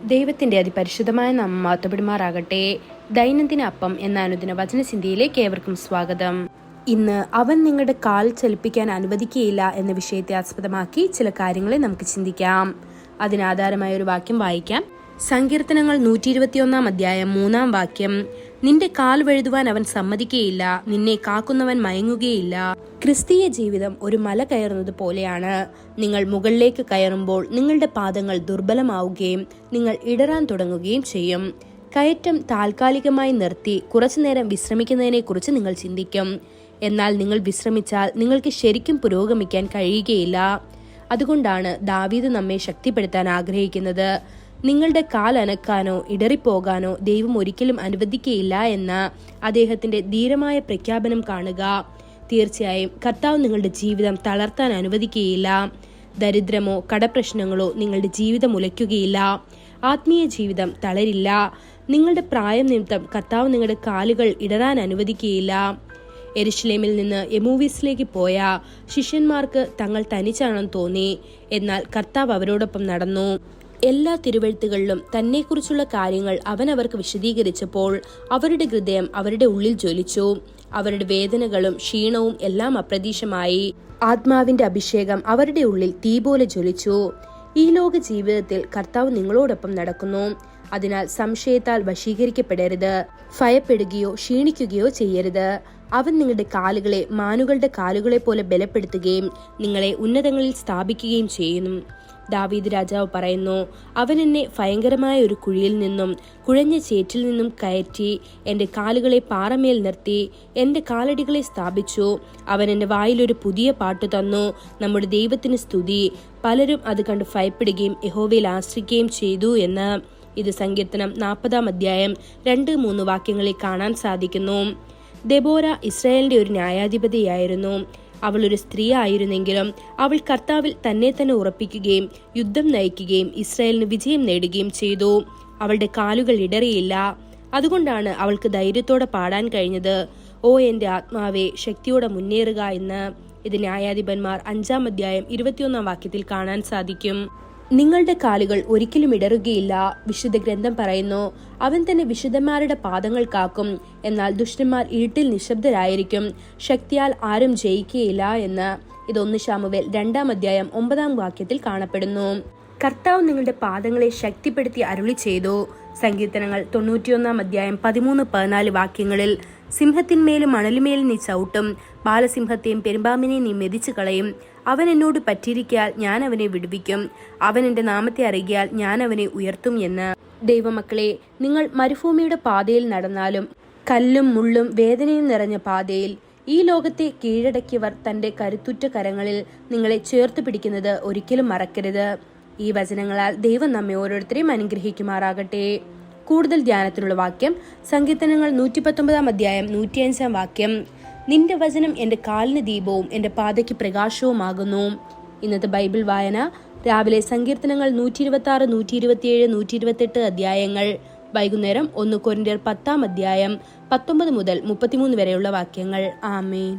ദൈവത്തിന്റെ അതിപരിശുദ്ധമായ നാമം മഹത്വപ്പെടുമാറാകട്ടെ. ദൈനംദിന അപ്പം എന്ന അനുദിന വചനചിന്തയിലേക്ക് ഏവർക്കും സ്വാഗതം. ഇന്ന് അവൻ നിങ്ങളുടെ കാൽ ചലിപ്പിക്കാൻ അനുവദിക്കുകയില്ല എന്ന വിഷയത്തെ ആസ്പദമാക്കി ചില കാര്യങ്ങളെ നമുക്ക് ചിന്തിക്കാം. അതിനാധാരമായ ഒരു വാക്യം വായിക്കാം. സങ്കീർത്തനങ്ങൾ 121 അധ്യായം 3 വാക്യം. നിന്റെ കാൽ വഴുതുവാൻ അവൻ സമ്മതിക്കുകയില്ല, നിന്നെ കാക്കുന്നവൻ മയങ്ങുകയില്ല. ക്രിസ്തീയ ജീവിതം ഒരു മല കയറുന്നത് പോലെയാണ്. നിങ്ങൾ മുകളിലേക്ക് കയറുമ്പോൾ നിങ്ങളുടെ പാദങ്ങൾ ദുർബലമാവുകയും നിങ്ങൾ ഇടറാൻ തുടങ്ങുകയും ചെയ്യും. കയറ്റം താൽക്കാലികമായി നിർത്തി കുറച്ചുനേരം വിശ്രമിക്കുന്നതിനെ കുറിച്ച് നിങ്ങൾ ചിന്തിക്കും. എന്നാൽ നിങ്ങൾ വിശ്രമിച്ചാൽ നിങ്ങൾക്ക് ശരിക്കും പുരോഗമിക്കാൻ കഴിയുകയില്ല. അതുകൊണ്ടാണ് ദാവീദ് നമ്മെ ശക്തിപ്പെടുത്താൻ ആഗ്രഹിക്കുന്നത്. നിങ്ങളുടെ കാൽ അനക്കാനോ ഇടറിപ്പോകാനോ ദൈവം ഒരിക്കലും അനുവദിക്കുകയില്ല എന്ന അദ്ദേഹത്തിന്റെ ധീരമായ പ്രഖ്യാപനം കാണുക. തീർച്ചയായും കർത്താവ് നിങ്ങളുടെ ജീവിതം തളർത്താൻ അനുവദിക്കുകയില്ല. ദരിദ്രമോ കടപ്രശ്നങ്ങളോ നിങ്ങളുടെ ജീവിതം ഉലയ്ക്കുകയില്ല. ആത്മീയ ജീവിതം തളരില്ല. നിങ്ങളുടെ പ്രായം നിമിത്തം കർത്താവ് നിങ്ങളുടെ കാലുകൾ ഇടറാൻ അനുവദിക്കുകയില്ല. യെരുശലേമിൽ നിന്ന് എമൂവിസിലേക്ക് പോയ ശിഷ്യന്മാർക്ക് തങ്ങൾ തനിച്ചാണെന്ന് തോന്നി. എന്നാൽ കർത്താവ് അവരോടൊപ്പം നടന്നു. എല്ലാ തിരുവെഴുത്തുകളിലും തന്നെക്കുറിച്ചുള്ള കാര്യങ്ങൾ അവൻ അവർക്ക് വിശദീകരിച്ചപ്പോൾ അവരുടെ ഹൃദയം അവരുടെ ഉള്ളിൽ ജ്വലിച്ചു. അവരുടെ വേദനകളും ക്ഷീണവും എല്ലാം അപ്രതീക്ഷമായി. ആത്മാവിന്റെ അഭിഷേകം അവരുടെ ഉള്ളിൽ തീ പോലെ ജ്വലിച്ചു. ഈ ലോക ജീവിതത്തിൽ കർത്താവ് നിങ്ങളോടൊപ്പം നടക്കുന്നു. അതിനാൽ സംശയത്താൽ വശീകരിക്കപ്പെടരുത്. ഭയപ്പെടുകയോ ക്ഷീണിക്കുകയോ ചെയ്യരുത്. അവൻ നിങ്ങളുടെ കാലുകളെ മാനുകളുടെ കാലുകളെ പോലെ ബലപ്പെടുത്തുകയും നിങ്ങളെ ഉന്നതങ്ങളിൽ സ്ഥാപിക്കുകയും ചെയ്യുന്നു. ദാവീദ് രാജാവ് പറയുന്നു, അവൻ എന്നെ ഭയങ്കരമായ ഒരു കുഴിയിൽ നിന്നും കുഴഞ്ഞ ചേറ്റിൽ നിന്നും കയറ്റി എൻ്റെ കാലുകളെ പാറമേൽ നിർത്തി എൻ്റെ കാലടികളെ സ്ഥാപിച്ചു. അവൻ എൻ്റെ വായിലൊരു പുതിയ പാട്ട് തന്നു. നമ്മുടെ ദൈവത്തിന് സ്തുതി. പലരും അത് കണ്ട് ഭയപ്പെടുകയും യഹോവയിൽ ആശ്രയിക്കുകയും ചെയ്തു എന്ന്. ഇത് സങ്കീർത്തനം 40 അധ്യായം 2-3 വാക്യങ്ങളിൽ കാണാൻ സാധിക്കുന്നു. ദെബോര ഇസ്രായേലിന്റെ ഒരു ന്യായാധിപതിയായിരുന്നു. അവൾ ഒരു സ്ത്രീ ആയിരുന്നെങ്കിലും അവൾ കർത്താവിൽ തന്നെ ഉറപ്പിക്കുകയും യുദ്ധം നയിക്കുകയും ഇസ്രായേലിന് വിജയം നേടുകയും ചെയ്തു. അവളുടെ കാലുകൾ ഇടറിയില്ല. അതുകൊണ്ടാണ് അവൾക്ക് ധൈര്യത്തോടെ പാടാൻ കഴിഞ്ഞത്, ഓ എൻ്റെ ആത്മാവേ, ശക്തിയോടെ മുന്നേറുക എന്ന്. ഇത് ന്യായാധിപന്മാർ 5 അധ്യായം 21 വാക്യത്തിൽ കാണാൻ സാധിക്കും. നിങ്ങളുടെ കാലുകൾ ഒരിക്കലും ഇടറുകയില്ല. വിശുദ്ധ ഗ്രന്ഥം പറയുന്നു, അവൻ തന്നെ വിശുദ്ധന്മാരുടെ പാദങ്ങൾ കാക്കും. എന്നാൽ ദുഷ്ടന്മാർ ഇരുട്ടിൽ നിശബ്ദരായിരിക്കും. ശക്തിയാൽ ആരും ജയിക്കുകയില്ല എന്ന്. ഇത് 1 ശമൂവേൽ 2 അധ്യായം 9 വാക്യത്തിൽ കാണപ്പെടുന്നു. കർത്താവ് നിങ്ങളുടെ പാദങ്ങളെ ശക്തിപ്പെടുത്തി അരുളി ചെയ്തു. സങ്കീർത്തനങ്ങൾ 91 അധ്യായം 13-14 വാക്യങ്ങളിൽ, സിംഹത്തിന്മേലും മണലുമേലും നീ ചവിട്ടും, ബാലസിംഹത്തെയും പെരുമ്പാമ്പിനെയും നീ മെതിച്ചു കളയും. അവൻ എന്നോട് പറ്റിയിരിക്കാൽ ഞാൻ അവനെ വിടുവിക്കും. അവൻ എൻ്റെ നാമത്തെ അറിയിയാൽ ഞാൻ അവനെ ഉയർത്തും എന്ന്. ദൈവമക്കളെ, നിങ്ങൾ മരുഭൂമിയുടെ പാതയിൽ നടന്നാലും കല്ലും മുള്ളും വേദനയും നിറഞ്ഞ പാതയിൽ ഈ ലോകത്തെ കീഴടക്കിയവർ തന്റെ കരുത്തുറ്റ കരങ്ങളിൽ നിങ്ങളെ ചേർത്ത് പിടിക്കുന്നത് ഒരിക്കലും മറക്കരുത്. ഈ വചനങ്ങളാൽ ദൈവം നമ്മെ ഓരോരുത്തരെയും അനുഗ്രഹിക്കുമാറാകട്ടെ. കൂടുതൽ ധ്യാനത്തിനുള്ള വാക്യം സങ്കീർത്തനങ്ങൾ 119 അധ്യായം 105 വാക്യം. നിന്റെ വചനം എൻ്റെ കാലിന് ദീപവും എൻ്റെ പാതയ്ക്ക് പ്രകാശവുമാകുന്നു. ഇന്നത്തെ ബൈബിൾ വായന രാവിലെ സങ്കീർത്തനങ്ങൾ 126, 127, 128 അധ്യായങ്ങൾ. വൈകുന്നേരം 1 കൊരിന്ത്യർ 10 അധ്യായം 19 മുതൽ 33 വരെയുള്ള വാക്യങ്ങൾ. ആമേൻ.